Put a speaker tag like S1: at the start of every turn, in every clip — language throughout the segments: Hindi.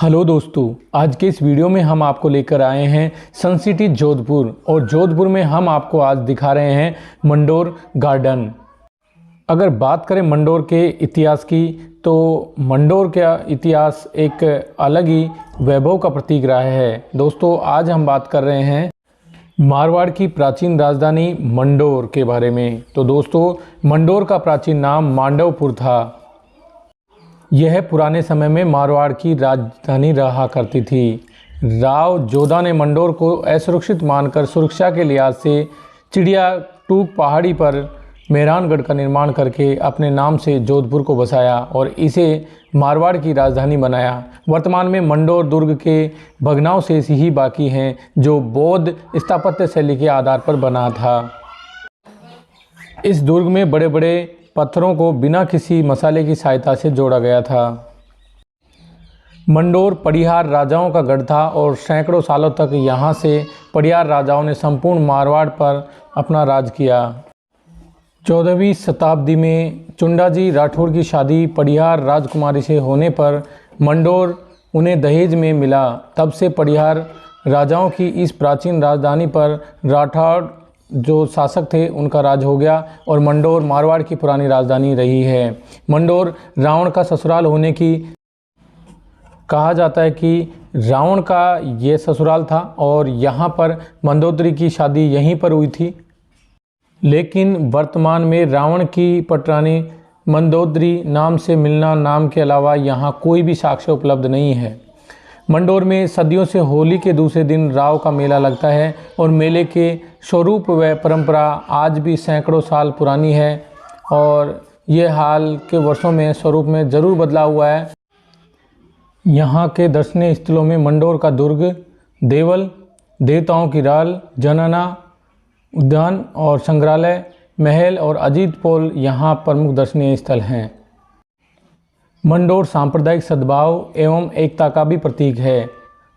S1: हेलो दोस्तों, आज के इस वीडियो में हम आपको लेकर आए हैं सन सिटी जोधपुर और जोधपुर में हम आपको आज दिखा रहे हैं मंडोर गार्डन। अगर बात करें मंडोर के इतिहास की तो मंडोर का इतिहास एक अलग ही वैभव का प्रतीक रहा है। दोस्तों, आज हम बात कर रहे हैं मारवाड़ की प्राचीन राजधानी मंडोर के बारे में। तो दोस्तों, मंडोर का प्राचीन नाम मांडवपुर था। यह पुराने समय में मारवाड़ की राजधानी रहा करती थी। राव जोधा ने मंडोर को असुरक्षित मानकर सुरक्षा के लिहाज से चिड़िया टूक पहाड़ी पर मेहरानगढ़ का निर्माण करके अपने नाम से जोधपुर को बसाया और इसे मारवाड़ की राजधानी बनाया। वर्तमान में मंडोर दुर्ग के भग्नावशेष ही बाकी हैं जो बौद्ध स्थापत्य शैली के आधार पर बना था। इस दुर्ग में बड़े बड़े पत्थरों को बिना किसी मसाले की सहायता से जोड़ा गया था। मंडोर पड़िहार राजाओं का गढ़ था और सैकड़ों सालों तक यहाँ से पड़िहार राजाओं ने संपूर्ण मारवाड़ पर अपना राज किया। 14वीं शताब्दी में चुंडाजी राठौर की शादी पड़िहार राजकुमारी से होने पर मंडोर उन्हें दहेज में मिला। तब से पड़िहार राजाओं की इस प्राचीन राजधानी पर राठौर जो शासक थे उनका राज हो गया और मंडोर मारवाड़ की पुरानी राजधानी रही है। मंडोर रावण का ससुराल होने की कहा जाता है कि रावण का ये ससुराल था और यहाँ पर मंदोदरी की शादी यहीं पर हुई थी। लेकिन वर्तमान में रावण की पटरानी मंदोदरी नाम से मिलना नाम के अलावा यहाँ कोई भी साक्ष्य उपलब्ध नहीं है। मंडोर में सदियों से होली के दूसरे दिन राव का मेला लगता है और मेले के स्वरूप व परंपरा आज भी सैकड़ों साल पुरानी है और ये हाल के वर्षों में स्वरूप में ज़रूर बदला हुआ है। यहाँ के दर्शनीय स्थलों में मंडोर का दुर्ग, देवल, देवताओं की राल, जनना उद्यान और संग्रहालय, महल और अजीत पोल यहाँ प्रमुख दर्शनीय स्थल हैं। मंडोर सांप्रदायिक सद्भाव एवं एकता का भी प्रतीक है।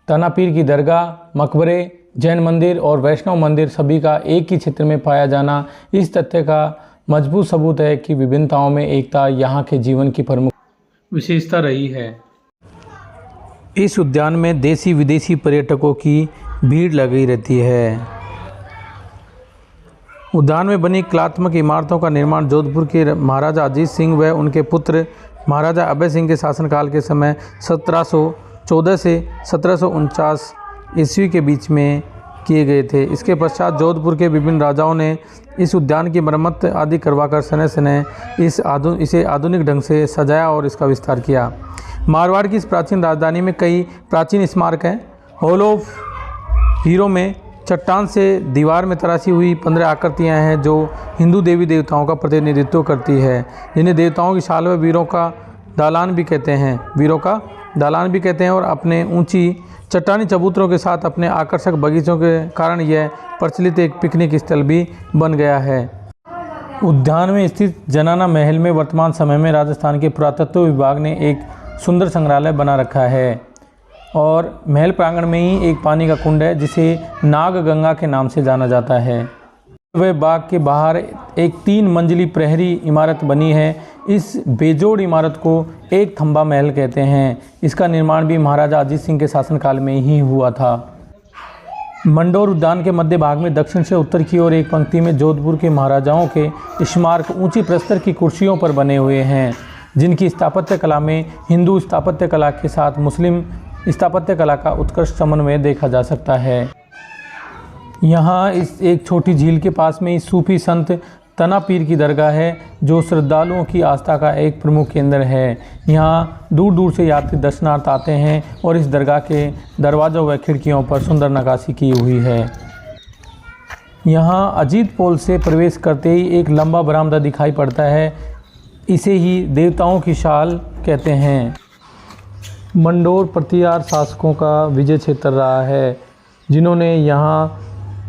S1: तनापीर की दरगाह, मकबरे, जैन मंदिर और वैष्णव मंदिर सभी का एक ही क्षेत्र में पाया जाना इस तथ्य का मजबूत सबूत है कि विभिन्नताओं में एकता यहाँ के जीवन की प्रमुख विशेषता रही है। इस उद्यान में देसी विदेशी पर्यटकों की भीड़ लगी रहती है। उद्यान में बनी कलात्मक इमारतों का निर्माण जोधपुर के महाराजा अजीत सिंह व उनके पुत्र महाराजा अभय सिंह के शासनकाल के समय 1714 से 1749 ईस्वी के बीच में किए गए थे। इसके पश्चात जोधपुर के विभिन्न राजाओं ने इस उद्यान की मरम्मत आदि करवाकर समय समय इसे आधुनिक ढंग से सजाया और इसका विस्तार किया। मारवाड़ की इस प्राचीन राजधानी में कई प्राचीन स्मारक हैं। हॉल ऑफ हीरो में चट्टान से दीवार में तराशी हुई 15 आकृतियाँ हैं जो हिंदू देवी देवताओं का प्रतिनिधित्व करती है, जिन्हें देवताओं की शाल व वीरों का दालान भी कहते हैं और अपने ऊंची चट्टानी चबूतरों के साथ अपने आकर्षक बगीचों के कारण यह प्रचलित एक पिकनिक स्थल भी बन गया है। उद्यान में स्थित जनाना महल में वर्तमान समय में राजस्थान के पुरातत्व विभाग ने एक सुंदर संग्रहालय बना रखा है और महल प्रांगण में ही एक पानी का कुंड है जिसे नाग गंगा के नाम से जाना जाता है। वह बाग के बाहर एक 3 मंजिली प्रहरी इमारत बनी है। इस बेजोड़ इमारत को एक थंबा महल कहते हैं। इसका निर्माण भी महाराजा अजीत सिंह के शासनकाल में ही हुआ था। मंडोर उद्यान के मध्य भाग में दक्षिण से उत्तर की ओर एक पंक्ति में जोधपुर के महाराजाओं के स्मारक ऊंची प्रस्तर की कुर्सियों पर बने हुए हैं, जिनकी स्थापत्य कला में हिंदू स्थापत्य कला के साथ मुस्लिम स्थापत्य कला का उत्कृष्ट समन्वय देखा जा सकता है। यहाँ इस एक छोटी झील के पास में सूफी संत तनापीर की दरगाह है जो श्रद्धालुओं की आस्था का एक प्रमुख केंद्र है। यहाँ दूर दूर से यात्री दर्शनार्थ आते हैं और इस दरगाह के दरवाज़ों व खिड़कियों पर सुंदर नक्काशी की हुई है। यहाँ अजीत पोल से प्रवेश करते ही एक लंबा बरामदा दिखाई पड़ता है, इसे ही देवताओं की शाल कहते हैं। मंडोर पड़िहार शासकों का विजय क्षेत्र रहा है, जिन्होंने यहाँ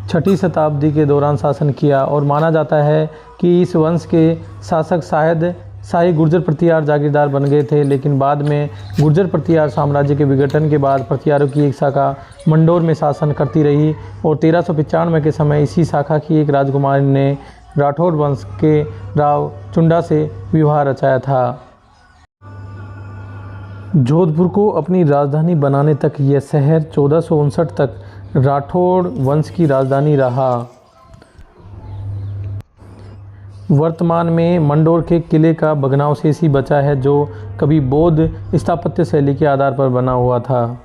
S1: 6ठी शताब्दी के दौरान शासन किया और माना जाता है कि इस वंश के शासक शायद शाही गुर्जर पड़िहार जागीरदार बन गए थे, लेकिन बाद में गुर्जर पड़िहार साम्राज्य के विघटन के बाद पड़िहारों की एक शाखा मंडोर में शासन करती रही और 1395 के समय इसी शाखा की एक राजकुमारी ने राठौर वंश के राव चुंडा से विवाह रचाया था। जोधपुर को अपनी राजधानी बनाने तक यह शहर 1459 तक राठौड़ वंश की राजधानी रहा। वर्तमान में मंडोर के किले का भग्नावशेष ही बचा है, जो कभी बौद्ध स्थापत्य शैली के आधार पर बना हुआ था।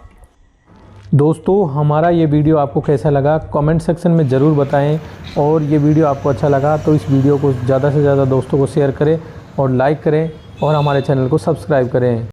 S1: दोस्तों, हमारा ये वीडियो आपको कैसा लगा कमेंट सेक्शन में ज़रूर बताएं, और ये वीडियो आपको अच्छा लगा तो इस वीडियो को ज़्यादा से ज़्यादा दोस्तों को शेयर करें और लाइक करें और हमारे चैनल को सब्सक्राइब करें।